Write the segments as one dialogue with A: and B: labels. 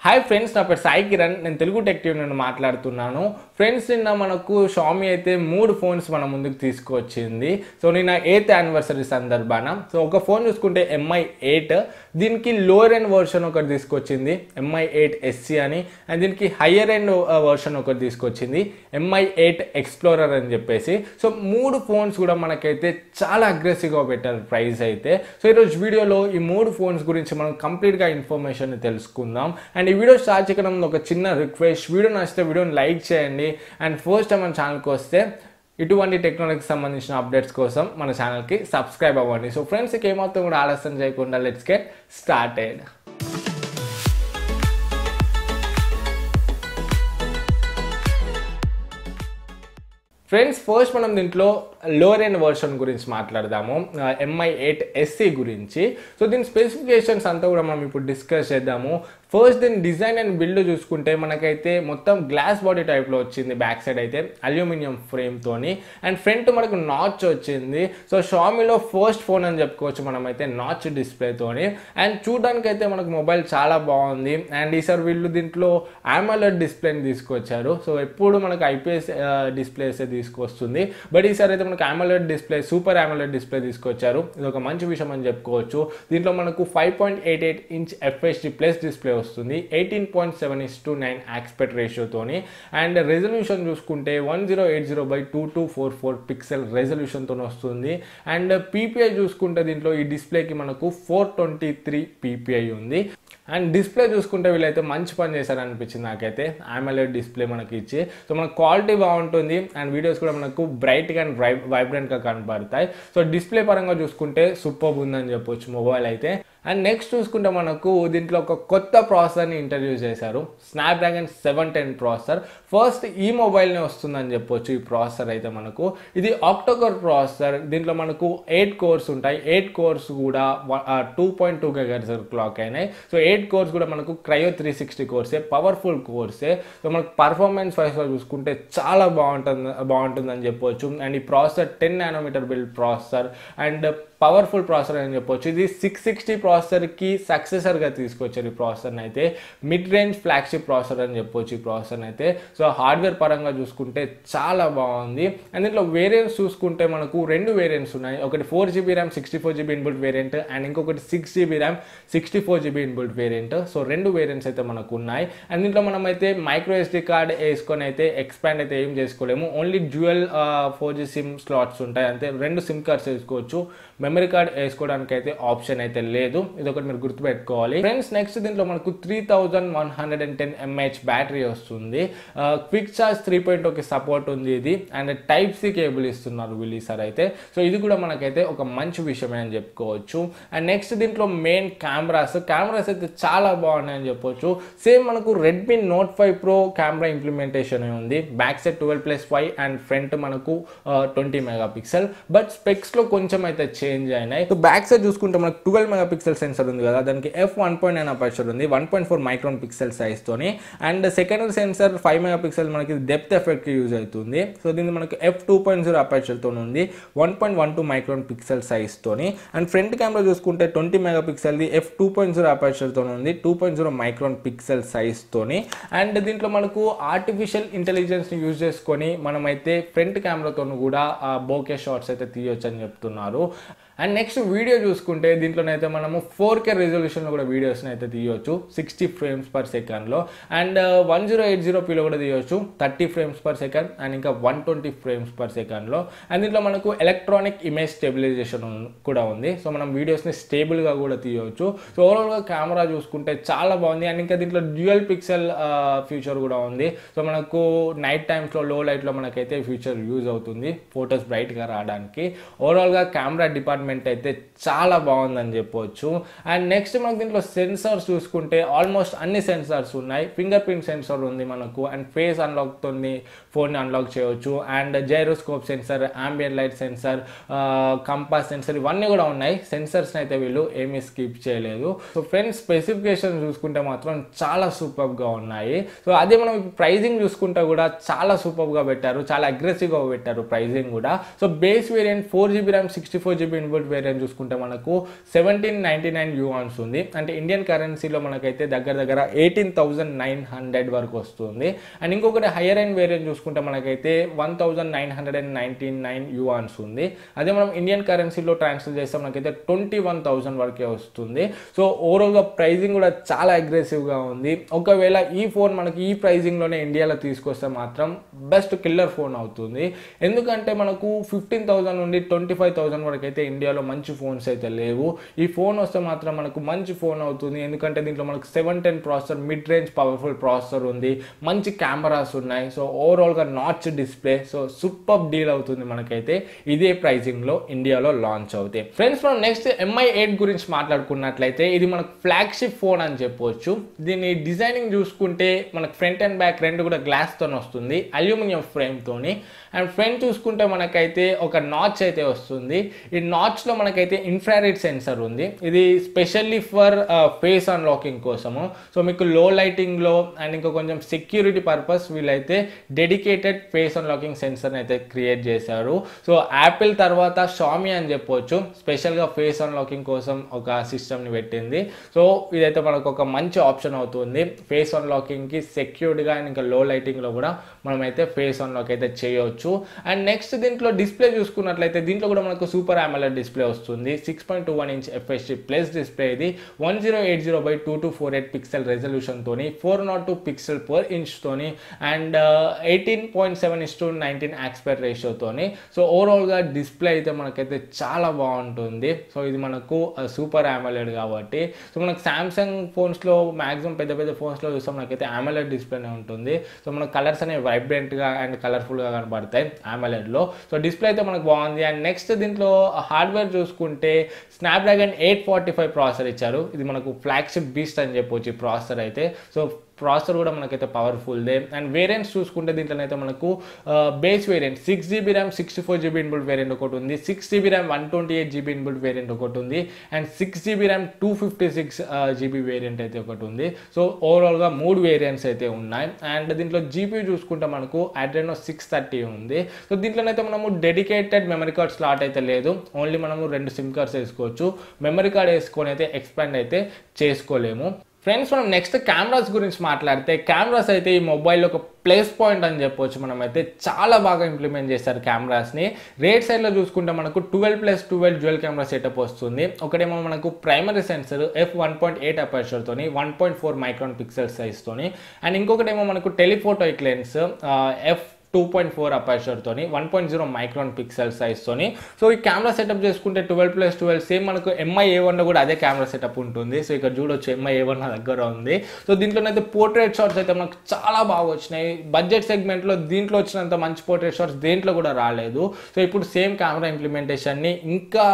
A: Hi friends, నా పేరు సాయి కిరణ్. నేను తెలుగు టెక్ టీవీ నుండి మాట్లాడుతున్నాను. ఫ్రెండ్స్, నిన్న మనకు షామీ అయితే 3 ఫోన్స్ మన ముందుకు తీసుకొచ్చింది. సో నిన్న 8th యానివర్సరీ సందర్భాన ఒక ఫోన్ చూసుకుంటే MI 8, దీనికి లోయర్ ఎండ్ వర్షన్ ఒకటి తీసుకొచ్చింది MI 8 SC అని, అండ్ దీనికి హయ్యర్ ఎండ్ వర్షన్ ఒకటి తీసుకొచ్చింది MI 8 ఎక్స్ప్లోరర్ అని చెప్పేసి. సో 3 ఫోన్స్ కూడా మనకైతే చాలా అగ్రెసివ్గా పెట్టారు ప్రైస్ అయితే. సో ఈరోజు వీడియోలో ఈ 3 ఫోన్స్ గురించి మనం కంప్లీట్గా ఇన్ఫర్మేషన్ తెలుసుకుందాం. అండ్ ఈ వీడియో స్టార్ట్ చేయడం ఒక చిన్న రిక్వెస్ట్, వీడియో నచ్చితే వీడియోని లైక్ చేయండి. అండ్ ఫస్ట్ టైం మన ఛానల్కి వస్తే ఇటువంటి టెక్నాలజీకి సంబంధించిన అప్డేట్స్ కోసం మన ఛానల్కి సబ్స్క్రైబ్ అవ్వండి. సో ఫ్రెండ్స్, ఏమాత్రం కూడా ఆలస్యం చేయకుండా let's get started. Friends, first మనం దీంట్లో లోవర్ ఎండ్ వర్షన్ గురించి మాట్లాడదాము, MI 8 SC గురించి. సో దీని స్పెసిఫికేషన్స్ అంతా కూడా మనం ఇప్పుడు డిస్కస్ చేద్దాము. ఫస్ట్ దీని డిజైన్ అండ్ బిల్డ్ చూసుకుంటే మనకైతే మొత్తం గ్లాస్ బాడీ టైప్లో వచ్చింది. బ్యాక్ సైడ్ అయితే అల్యూమినియం ఫ్రేమ్తోని, అండ్ ఫ్రంట్ మనకు నాచ్ వచ్చింది. సో షామీలో ఫస్ట్ ఫోన్ అని చెప్పుకోవచ్చు మనమైతే నాచ్ డిస్ప్లేతోని. అండ్ చూడడానికి అయితే మనకు మొబైల్ చాలా బాగుంది. అండ్ ఈసారి వీళ్ళు దీంట్లో AMOLED డిస్ప్లేని తీసుకొచ్చారు. సో ఎప్పుడు మనకు IPS డిస్ప్లేస్ తీసుకొస్తుంది, బట్ ఈసారి అయితే మనకు AMOLED display, super AMOLED display తీసుకొచ్చారు. ఇది ఒక మంచి విషయం అని చెప్పుకోవచ్చు. దీంట్లో మనకు 5.88 ఇంచ్ FHD ప్లస్ డిస్ప్లే వస్తుంది, 18.7:9 ఆస్పెక్ట్ రేషియోతోని. అండ్ రెజల్యూషన్ చూసుకుంటే 1080x2244 పిక్సెల్ రెజల్యూషన్తో వస్తుంది. అండ్ PPI చూసుకుంటే దీంట్లో ఈ డిస్ప్లేకి మనకు 423 PPI ఉంది. అండ్ డిస్ప్లే చూసుకుంటే వీళ్ళైతే మంచి పని చేశారనిపించింది నాకైతే. AMOLED డిస్ప్లే మనకి ఇచ్చి, సో మనకు క్వాలిటీ బాగుంటుంది అండ్ వీడియోస్ కూడా మనకు బ్రైట్గా అండ్ వైబ్రెంట్గా కనబడతాయి. సో డిస్ప్లే పరంగా చూసుకుంటే సూపర్ ఉందని చెప్పొచ్చు మొబైల్ అయితే. అండ్ నెక్స్ట్ చూసుకుంటే మనకు దీంట్లో ఒక కొత్త ప్రాసెసర్ని ఇంట్రడ్యూస్ చేశారు, స్నాప్డ్రాగన్ 710 ప్రాసెసర్. ఫస్ట్ ఈ మొబైల్నే వస్తుందని చెప్పొచ్చు ఈ ప్రాసెసర్ అయితే మనకు. ఇది ఆక్టోకోర్ ప్రాసెసర్. దీంట్లో మనకు 8 కోర్స్ ఉంటాయి. 8 కోర్స్ కూడా 2.2 GHz క్లాక్ అయినాయి. సో 8 కోర్స్ కూడా మనకు క్రయో 360 కోర్సే, పవర్ఫుల్ కోర్సే. సో మనకు పర్ఫార్మెన్స్ వైస్గా చూసుకుంటే చాలా బాగుంటుందని చెప్పొచ్చు. అండ్ ఈ processor 10 nm build processor and powerful processor అని చెప్పొచ్చు. ఇది 660 ప్రాసెసర్కి సక్సెసర్గా తీసుకొచ్చారు ఈ ప్రాసెసర్ని అయితే. మిడ్ రేంజ్ ఫ్లాగ్షిప్ ప్రాసెసర్ అని చెప్పొచ్చు ఈ ప్రాసెసర్ని అయితే. సో హార్డ్వేర్ పరంగా చూసుకుంటే చాలా బాగుంది. అండ్ దీంట్లో వేరియంట్స్ చూసుకుంటే మనకు 2 వేరియంట్స్ ఉన్నాయి. ఒకటి 4GB RAM 64GB inbuilt variant, and ఇంకొకటి 6GB RAM 64GB inbuilt variant. So 2 variants అయితే మనకు ఉన్నాయి. అండ్ దీంట్లో మనం అయితే మైక్రో SD కార్డ్ వేసుకొని అయితే ఎక్స్పాండ్ అయితే ఏం చేసుకోలేము. Only dual 4G SIM slots ఉంటాయి అంతే. 2 సిమ్ కార్డ్స్ వేసుకోవచ్చు. మెమరీ కార్డ్ వేసుకోవడానికి అయితే ఆప్షన్ అయితే లేదు. ఇది ఒకటి మీరు గుర్తుపెట్టుకోవాలి ఫ్రెండ్స్. నెక్స్ట్ దీంట్లో మనకు 3110 mAh బ్యాటరీ వస్తుంది. క్విక్ ఛార్జ్ 3.0కి సపోర్ట్ ఉంది ఇది. అండ్ Type-C కేబుల్ ఇస్తున్నారు వీళ్ళు ఈసారి అయితే. సో ఇది కూడా మనకైతే ఒక మంచి విషయమే అని చెప్పుకోవచ్చు. అండ్ నెక్స్ట్ దీంట్లో మెయిన్ కెమెరాస్ అయితే చాలా బాగున్నాయని చెప్పొచ్చు. సేమ్ మనకు Redmi Note 5 Pro camera implementation ఉంది. బ్యాక్ సైడ్ 12+5 అండ్ ఫ్రంట్ మనకు 20 MP. బట్ స్పెక్స్లో కొంచెం అయితే చేంజ్ అయినాయి. సో బ్యాక్ సైడ్ చూసుకుంటే మనకు 12 MP సెన్సర్ ఉంది కదా, దానికి f1.9 అపర్చర్ ఉంది, 1.4 మైక్రాన్ పిక్సెల్ సైజ్ తోని. అండ్ సెకండరీ సెన్సర్ 5 MP మనకి డెప్త్ ఎఫెక్ట్ యూజ్ అవుతుంది. సో దీనికి మనకు f2.0 అపర్చర్ తో ఉంది, 1.12 మైక్రాన్ పిక్సెల్ సైజ్ తోని. అండ్ ఫ్రంట్ కెమెరా చూసుకుంటే 20 MP f2.0 అపర్చర్ తో ఉంది, 2.0 మైక్రాన్ పిక్సెల్ సైజ్ తోని. అండ్ దీంట్లో మనకు ఆర్టిఫిషియల్ ఇంటెలిజెన్స్ ని యూజ్ చేసుకొని మనమైతే ఫ్రంట్ కెమెరాతో కూడా బోకే షాట్స్ అయితే తీయొచ్చు అని చెప్తున్నారు. అండ్ నెక్స్ట్ వీడియో చూసుకుంటే దీంట్లోనైతే మనము 4K రెజల్యూషన్లో కూడా వీడియోస్ని అయితే తీయవచ్చు 60 frames/second. అండ్ 1080pలో కూడా తీయవచ్చు 30 frames/second అండ్ ఇంకా 120 frames/second. అండ్ దీంట్లో మనకు ఎలక్ట్రానిక్ ఇమేజ్ స్టెబిలైజేషన్ కూడా ఉంది. సో మనం వీడియోస్ని స్టేబుల్గా కూడా తీయవచ్చు. సో ఓవరాల్గా కెమెరా చూసుకుంటే చాలా బాగుంది. అండ్ ఇంకా దీంట్లో డ్యూయల్ పిక్సెల్ ఫీచర్ కూడా ఉంది. సో మనకు నైట్ టైమ్స్లో లో లైట్లో మనకైతే ఫీచర్ యూజ్ అవుతుంది ఫొటోస్ బ్రైట్గా రావడానికి. ఓవరాల్గా కెమెరా డిపార్ట్మెంట్ అయితే చాలా బాగుందని చెప్పొచ్చు. అండ్ నెక్స్ట్ మనకు దీంట్లో సెన్సార్స్ చూసుకుంటే ఆల్మోస్ట్ అన్ని సెన్సార్స్ ఉన్నాయి. ఫింగర్ ప్రింట్ సెన్సార్ ఉంది మనకు, అండ్ ఫేస్ అన్లాక్తో ఫోన్ని అన్లాక్ చేయవచ్చు. And gyroscope sensor, ambient light sensor, compass sensor, ఇవన్నీ కూడా ఉన్నాయి. సెన్సార్స్ని అయితే వీళ్ళు ఏమీ స్కిప్ చేయలేదు. సో ఫ్రెండ్స్, స్పెసిఫికేషన్ చూసుకుంటే మాత్రం చాలా సూపర్గా ఉన్నాయి. సో అదే మనం ప్రైజింగ్ చూసుకుంటే కూడా చాలా సూపర్గా పెట్టారు, చాలా అగ్రెసివ్గా పెట్టారు ప్రైజింగ్ కూడా. So base variant 4GB RAM 64GB inbuilt variant చూసుకుంటే మనకు 1799 యువాన్స్ ఉంది. అంటే ఇండియన్ కరెన్సీలో మనకైతే దగ్గర దగ్గర 18,900 వరకు వస్తుంది. అండ్ ఇంకొకటి హైయర్ ఎండ్ వేరియంట్ చూసుకుంటే మనకైతే 1999 యువాన్స్ ఉంది. అదే మనం ఇండియన్ కరెన్సీలో ట్రాన్స్ఫర్ చేస్తే మనకైతే 21,000 వరకే వస్తుంది. సో ఓవరాల్గా ప్రైజింగ్ కూడా చాలా అగ్రెసివ్గా ఉంది. ఒకవేళ ఈ ఫోన్ మనకి ఈ ప్రైజింగ్లోనే ఇండియాలో తీసుకొస్తే మాత్రం బెస్ట్ కిల్లర్ ఫోన్ అవుతుంది. ఎందుకంటే మనకు 15,000 నుండి 25,000 వరకు అయితే ఇండియాలో మంచి ఫోన్స్ అయితే లేవు. ఈ ఫోన్ వస్తే మాత్రం మనకు మంచి ఫోన్ అవుతుంది. ఎందుకంటే దీంట్లో మనకు 710 processor, mid range powerful processor ఉంది, మంచి కెమెరాస్ ఉన్నాయి. సో ఓవరాల్గా notch display, so super deal అవుతుంది మనకైతే ఇదే ప్రైజింగ్లో ఇండియాలో లాంచ్ అవుతాయి. ఫ్రెండ్స్, మనం నెక్స్ట్ MI8 గురించి మాట్లాడుకున్నట్లయితే ఇది మనకు ఫ్లాగ్షిప్ ఫోన్ అని చెప్పవచ్చు. దీని డిజైనింగ్ చూసుకుంటే మనకు ఫ్రంట్ అండ్ బ్యాక్ రెండు కూడా గ్లాస్తో వస్తుంది, అల్యూమినియం ఫ్రేమ్తోని. అండ్ ఫ్రంట్ చూసుకుంటే మనకైతే ఒక నాచ్ అయితే వస్తుంది. ఈ నాచ్లో మనకైతే ఇన్ఫ్రారెడ్ సెన్సర్ ఉంది. ఇది స్పెషల్లీ ఫర్ ఫేస్ అన్లాకింగ్ కోసము. సో మీకు లో లైటింగ్లో అండ్ ఇంకా కొంచెం సెక్యూరిటీ పర్పస్ వీళ్ళైతే డెడికేటెడ్ ఫేస్ అన్లాకింగ్ సెన్సర్ని అయితే క్రియేట్ చేశారు. సో యాపిల్ తర్వాత షామీ అని చెప్పవచ్చు స్పెషల్గా ఫేస్ అన్లాకింగ్ కోసం ఒక సిస్టమ్ని పెట్టింది. సో ఇదైతే మనకు ఒక మంచి ఆప్షన్ అవుతుంది ఫేస్ అన్లాకింగ్కి సెక్యూర్డ్గా. అండ్ ఇంకా లో లైటింగ్లో కూడా మనమైతే ఫేస్ అన్లాక్ అయితే చేయవచ్చు. అండ్ నెక్స్ట్ దీంట్లో డిస్ప్లే చూసుకున్నట్లయితే దీంట్లో కూడా మనకు సూపర్ AMOLED డిస్ప్లే వస్తుంది. 6.21 ఇంచ్ FHD ప్లస్ డిస్ప్లే. ఇది 1080x2248 పిక్సెల్ రెజల్యూషన్ తోని 402 పిక్సెల్ పర్ ఇంచ్ తోని అండ్ 18.7:19 ఆస్పెక్ట్ రేషియో తోని. సో ఓవరాల్గా డిస్ప్లే అయితే మనకైతే చాలా బాగుంటుంది. సో ఇది మనకు సూపర్ AMOLED కాబట్టి. సో మనకు సామ్సంగ్ ఫోన్స్లో మ్యాక్సిమం పెద్ద పెద్ద ఫోన్స్లో చూస్తాం మనకైతే AMOLED డిస్ప్లేనే ఉంటుంది. సో మన కలర్స్ అనేవి వైబ్రెంట్గా అండ్ కలర్ఫుల్గా కనబడతాయి AMOLEDలో. సో డిస్ప్లే అయితే మనకు బాగుంది. అండ్ నెక్స్ట్ దీంట్లో హార్డ్వేర్ చూసుకుంటే స్నాప్డ్రాగన్ 845 ప్రాసెసర్ ఇచ్చారు. ఇది మనకు ఫ్లాగ్షిప్ బీస్ట్ అని చెప్పొచ్చు ఈ ప్రాసెసర్ అయితే. సో ప్రాసెసర్ కూడా మనకైతే పవర్ఫుల్దే. అండ్ వేరియంట్స్ చూసుకుంటే దీంట్లో అయితే మనకు base variant 6GB RAM 64GB inbuilt variant ఒకటి ఉంది, 6GB RAM 128GB inbuilt variant ఒకటి ఉంది, and 6GB RAM 256GB variant అయితే ఒకటి ఉంది. సో ఓవరాల్గా 3 వేరియంట్స్ అయితే ఉన్నాయి. అండ్ దీంట్లో జీపీ చూసుకుంటే మనకు Adreno 630 ఉంది. సో దీంట్లోనైతే మనము డెడికేటెడ్ మెమరీ కార్డ్ స్లాట్ అయితే లేదు, ఓన్లీ మనము 2 సిమ్ కార్డ్స్ వేసుకోవచ్చు. మెమరీ కార్డ్ వేసుకొని అయితే ఎక్స్పాండ్ అయితే చేసుకోలేము. ఫ్రెండ్స్, మనం నెక్స్ట్ కెమెరాస్ గురించి మాట్లాడితే కెమెరాస్ అయితే ఈ మొబైల్లో ఒక ప్లస్ పాయింట్ అని చెప్పొచ్చు. మనం అయితే చాలా బాగా ఇంప్లిమెంట్ చేస్తారు కెమెరాస్ని. రేట్ సైడ్లో చూసుకుంటే మనకు 12+12 డ్యూయల్ కెమెరా సెటప్ వస్తుంది. ఒకటేమో మనకు ప్రైమరీ సెన్సర్ f1.8 అపర్చర్తోని 1.4 మైక్రాన్ పిక్సెల్ సైజ్తోని, అండ్ ఇంకొకటేమో మనకు టెలిఫోటోయిక్ లెన్స్ f2.4 అపర్చర్తోని 1.0 మైక్రాన్ పిక్సెల్ సైజ్తోని. సో ఈ కెమెరా సెటప్ చేసుకుంటే 12+12 సేమ్ మనకు MI-A1లో కూడా అదే కెమెరా సెటప్ ఉంటుంది. సో ఇక్కడ చూడొచ్చు MI-A1 నా దగ్గర ఉంది. సో దీంట్లోనైతే పోర్ట్రేట్ షాట్స్ అయితే మనకు చాలా బాగా వచ్చినాయి. బడ్జెట్ సెగ్మెంట్లో దీంట్లో వచ్చినంత మంచి పోర్ట్రేట్ షాట్స్ దేంట్లో కూడా రాలేదు. సో ఇప్పుడు సేమ్ కెమెరా ఇంప్లిమెంటేషన్ని ఇంకా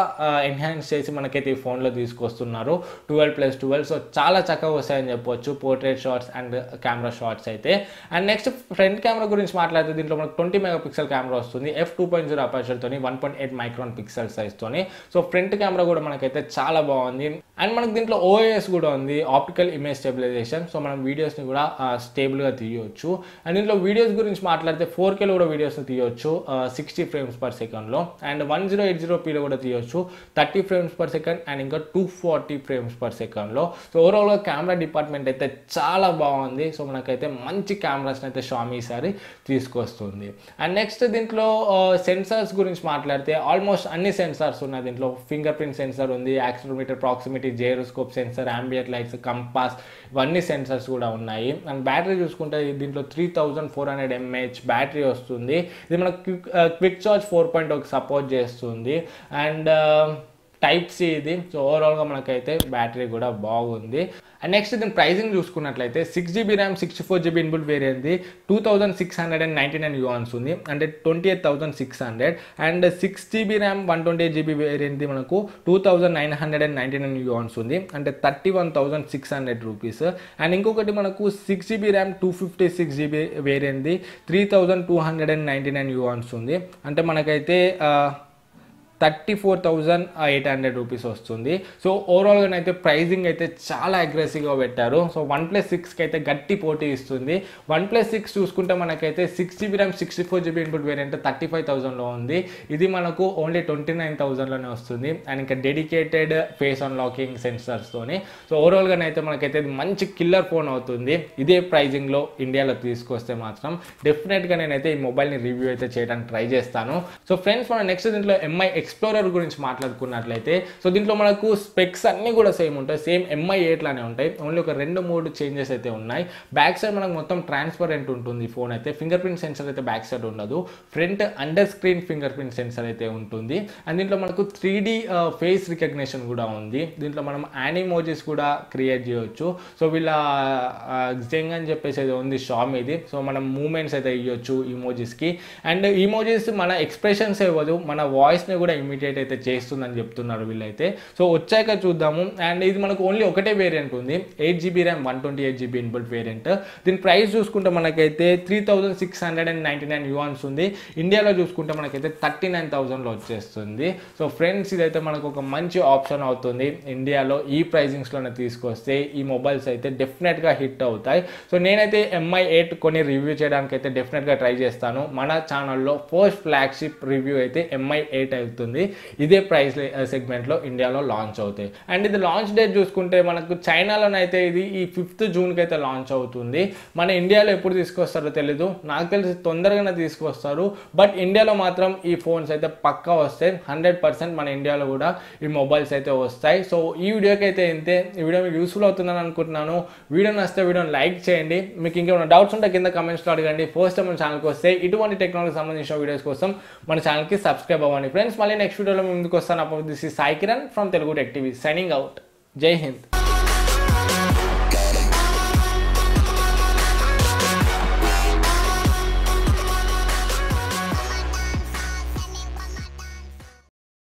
A: ఎన్హాన్స్ చేసి మనకైతే ఈ ఫోన్లో తీసుకొస్తున్నారు 12+12. సో చాలా చక్కగా వస్తాయని చెప్పొచ్చు portrait shots and camera shots అయితే. అండ్ నెక్స్ట్ ఫ్రంట్ కెమెరా గురించి మాట్లాడితే దీంట్లో మనకు 20 మెగాపిక్సెల్ కెమెరా వస్తుంది, f2.0 అపర్చర్తోని 1.8 మైక్రాన్ పిక్సెల్ సైజ్తోని. సో ఫ్రంట్ కెమెరా కూడా మనకైతే చాలా బాగుంది. అండ్ మనకు దీంట్లో OIS కూడా ఉంది, ఆప్టికల్ ఇమేజ్ స్టెబిలైజేషన్. సో మనం వీడియోస్ని కూడా స్టేబుల్గా తీయవచ్చు. అండ్ దీంట్లో వీడియోస్ గురించి మాట్లాడితే 4Kలో కూడా వీడియోస్ని తీయవచ్చు 60 ఫ్రేమ్స్ పర్ సెకండ్లో, అండ్ 1080pలో కూడా తీయవచ్చు 30 ఫ్రేమ్స్ పర్ సెకండ్, అండ్ ఇంకా 240 ఫ్రేమ్స్ పర్ సెకండ్లో. సో ఓవరాల్గా కెమెరా డిపార్ట్మెంట్ అయితే చాలా బాగుంది. సో మనకైతే మంచి కెమెరాస్ని అయితే షామీ ఈసారి తీసుకొస్తుంది. అండ్ నెక్స్ట్ దీంట్లో సెన్సార్స్ గురించి మాట్లాడితే ఆల్మోస్ట్ అన్ని సెన్సార్స్ ఉన్నాయి. దీంట్లో ఫింగర్ ప్రింట్ సెన్సార్ ఉంది, accelerometer, proximity, gyroscope sensor, ambient lights, compass, ఇవన్నీ సెన్సార్స్ కూడా ఉన్నాయి. అండ్ బ్యాటరీ చూసుకుంటే దీంట్లో 3400 mAh బ్యాటరీ వస్తుంది. ఇది మనకు క్విక్ చార్జ్ 4.0 సపోర్ట్ చేస్తుంది. అండ్ Type-C ఇది. సో ఓవరాల్గా మనకైతే బ్యాటరీ కూడా బాగుంది. అండ్ నెక్స్ట్ దీని ప్రైజింగ్ చూసుకున్నట్లయితే 6GB RAM 64GB inbuilt variant 2699 yuans ఉంది, అంటే 28,600. And 6GB RAM 128GB variant మనకు 2999 యువాన్స్ ఉంది, అంటే 31,600 రూపీస్. అండ్ ఇంకొకటి మనకు 6GB RAM 256GB variant 3299 yuans ఉంది, అంటే మనకైతే 34,800 రూపీస్ వస్తుంది. సో ఓవరాల్గా అయితే ప్రైజింగ్ అయితే చాలా అగ్రెసివ్గా పెట్టారు. సో OnePlus 6కి అయితే గట్టి పోటీ ఇస్తుంది. OnePlus 6 చూసుకుంటే మనకైతే 6GB RAM 64GB input variant 35,000లో ఉంది. ఇది మనకు ఓన్లీ 29,000లోనే వస్తుంది. అండ్ ఇంకా డెడికేటెడ్ ఫేస్ అన్లాకింగ్ సెన్సర్స్తోని. సో ఓవరాల్గా అయితే మనకైతే మంచి కిల్లర్ ఫోన్ అవుతుంది. ఇదే ప్రైజింగ్లో ఇండియాలో తీసుకొస్తే మాత్రం డెఫినెట్గా నేనైతే ఈ మొబైల్ని రివ్యూ అయితే చేయడానికి ట్రై చేస్తాను. సో ఫ్రెండ్స్, మన నెక్స్ట్ దీంట్లో MI Explorer గురించి మాట్లాడుకున్నట్లయితే, సో దీంట్లో మనకు స్పెక్స్ అన్నీ కూడా సేమ్ ఉంటాయి. సేమ్ MI8 లానే ఉంటాయి. ఓన్లీ ఒక 2-3 చేంజెస్ అయితే ఉన్నాయి. బ్యాక్ సైడ్ మనకు మొత్తం ట్రాన్స్పరెంట్ ఉంటుంది ఫోన్ అయితే. ఫింగర్ ప్రింట్ సెన్సర్ అయితే బ్యాక్ సైడ్ ఉండదు. Front under screen finger print sensor అయితే ఉంటుంది. అండ్ దీంట్లో మనకు 3D ఫేస్ రికగ్నిషన్ కూడా ఉంది. దీంట్లో మనం యానిమోజీస్ కూడా క్రియేట్ చేయొచ్చు. సో వీళ్ళ జెంగ్ అని చెప్పేసి అయితే ఉంది షామీది. సో మనం మూమెంట్స్ అయితే ఇవ్వచ్చు ఈమోజీస్కి. అండ్ ఈమోజీస్ మన ఎక్స్ప్రెషన్స్ ఇవ్వదు, మన వాయిస్ని కూడా ఇమిటేట్ అయితే చేస్తుందని చెప్తున్నారు వీళ్ళైతే. సో వచ్చాక చూద్దాము. అండ్ ఇది మనకు ఓన్లీ ఒకటే వేరియంట్ ఉంది, 8GB RAM 128GB input variant. దీని ప్రైస్ చూసుకుంటే మనకైతే 3,699 యువాన్స్ ఉంది. ఇండియాలో చూసుకుంటే మనకైతే 39,000లో వచ్చేస్తుంది. సో ఫ్రెండ్స్, ఇదైతే మనకు ఒక మంచి ఆప్షన్ అవుతుంది. ఇండియాలో ఈ ప్రైజింగ్స్లోనే తీసుకొస్తే ఈ మొబైల్స్ అయితే డెఫినెట్గా హిట్ అవుతాయి. సో నేనైతే MI8 కొని రివ్యూ చేయడానికి అయితే డెఫినెట్గా ట్రై చేస్తాను. మన ఛానల్లో ఫస్ట్ ఫ్లాగ్షిప్ రివ్యూ అయితే MI8 అవుతుంది. ఇదే ప్రైస్ సెగ్మెంట్లో ఇండియాలో లాంచ్ అవుతాయి. అండ్ ఇది లాంచ్ డేట్ చూసుకుంటే మనకు చైనాలోనైతే ఇది ఈ 5th జూన్కి అయితే లాంచ్ అవుతుంది. మన ఇండియాలో ఎప్పుడు తీసుకొస్తారో తెలీదు. నాకు తెలిసి తొందరగానే తీసుకొస్తారు. బట్ ఇండియాలో మాత్రం ఈ ఫోన్స్ అయితే పక్కా వస్తాయి. 100% మన ఇండియాలో కూడా ఈ మొబైల్స్ అయితే వస్తాయి. సో ఈ వీడియోకి అయితే ఇంతే. ఈ వీడియో మీకు యూస్ఫుల్ అవుతుందని అనుకుంటున్నాను. వీడియో నచ్చితే వీడియోని లైక్ చేయండి. మీకు ఇంకేమైనా డౌట్స్ ఉంటే కింద కమెంట్స్లో అడగండి. ఫస్ట్ టైం మన ఛానల్కి వస్తే ఇటువంటి టెక్నాలజీకి సంబంధించిన వీడియోస్ కోసం మన ఛానల్కి సబ్స్క్రైబ్ అవ్వండి. ఫ్రెండ్స్, మళ్ళీ నెక్స్ట్ వీడియోలో ముందుకు వస్తాను. అప్పుడు this is Sai Kiran from Telugu tech TV signing out. జై హింద్.